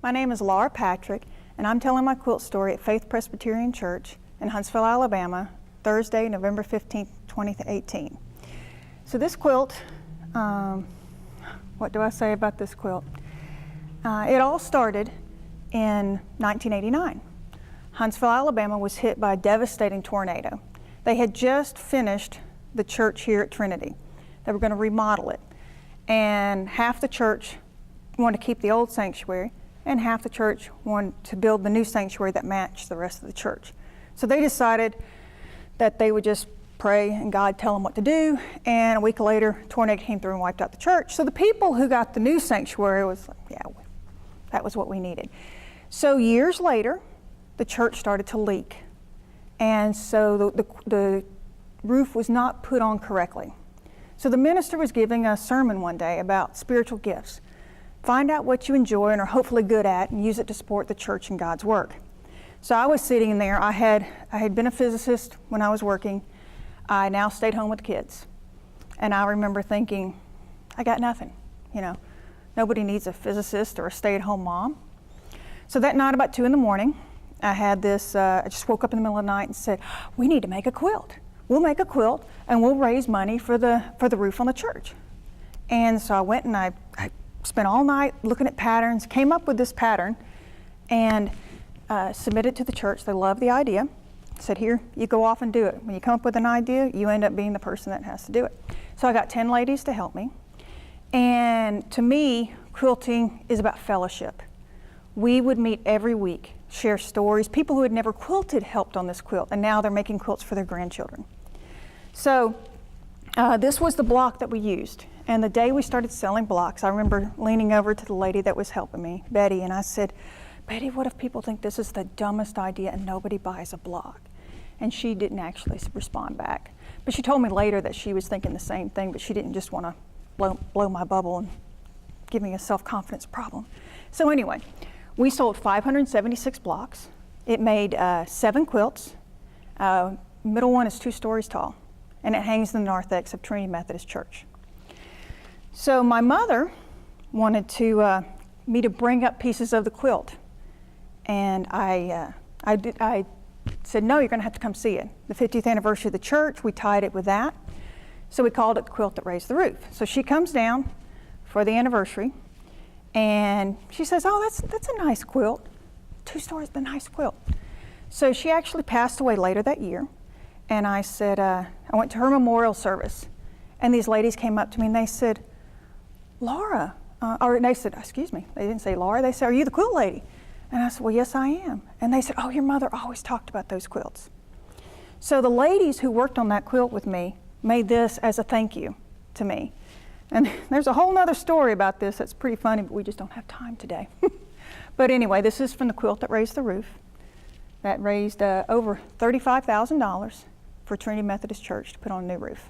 My name is Laura Patrick, and I'm telling my quilt story at Faith Presbyterian Church in Huntsville, Alabama, Thursday, November 15th, 2018. So this quilt, what do I say about this quilt? It all started in 1989. Huntsville, Alabama was hit by a devastating tornado. They had just finished the church here at Trinity. They were going to remodel it. And half the church wanted to keep the old sanctuary, and half the church wanted to build the new sanctuary that matched the rest of the church. So they decided that they would just pray and God tell them what to do, and a week later, a tornado came through and wiped out the church. So the people who got the new sanctuary was like, yeah, that was what we needed. So years later, the church started to leak, and so the roof was not put on correctly. So the minister was giving a sermon one day about spiritual gifts. Find out what you enjoy and are hopefully good at and use it to support the church and God's work. So I was sitting in there. I had been a physicist when I was working. I now stayed home with the kids. And I remember thinking, I got nothing, you know. Nobody needs a physicist or a stay-at-home mom. So that night about 2 in the morning, I had this, I just woke up in the middle of the night and said, we need to make a quilt. We'll make a quilt and we'll raise money for the roof on the church. And so I went and I spent all night looking at patterns, came up with this pattern, and submitted it to the church. They loved the idea. Said, here, you go off and do it. When you come up with an idea, you end up being the person that has to do it. So I got 10 ladies to help me. And to me, quilting is about fellowship. We would meet every week, share stories. People who had never quilted helped on this quilt, and now they're making quilts for their grandchildren. So this was the block that we used. And the day we started selling blocks, I remember leaning over to the lady that was helping me, Betty, and I said, Betty, what if people think this is the dumbest idea and nobody buys a block? And she didn't actually respond back. But she told me later that she was thinking the same thing, but she didn't just want to blow my bubble and give me a self-confidence problem. So anyway, we sold 576 blocks. It made 7 quilts. Middle one is 2 stories tall, and it hangs in the narthex of Trinity Methodist Church. So my mother wanted me to bring up pieces of the quilt, and I said, no, you're going to have to come see it. The 50th anniversary of the church, we tied it with that. So we called it the quilt that raised the roof. So she comes down for the anniversary, and she says, oh, that's a nice quilt. 2 stories, but a nice quilt. So she actually passed away later that year, and I said, I went to her memorial service, and these ladies came up to me and they said, Laura, or they said, excuse me, they didn't say Laura, they said, are you the quilt lady? And I said, well, yes, I am. And they said, oh, your mother always talked about those quilts. So the ladies who worked on that quilt with me made this as a thank you to me. And there's a whole nother story about this that's pretty funny, but we just don't have time today. But anyway, this is from the quilt that raised the roof. That raised over $35,000 for Trinity Methodist Church to put on a new roof.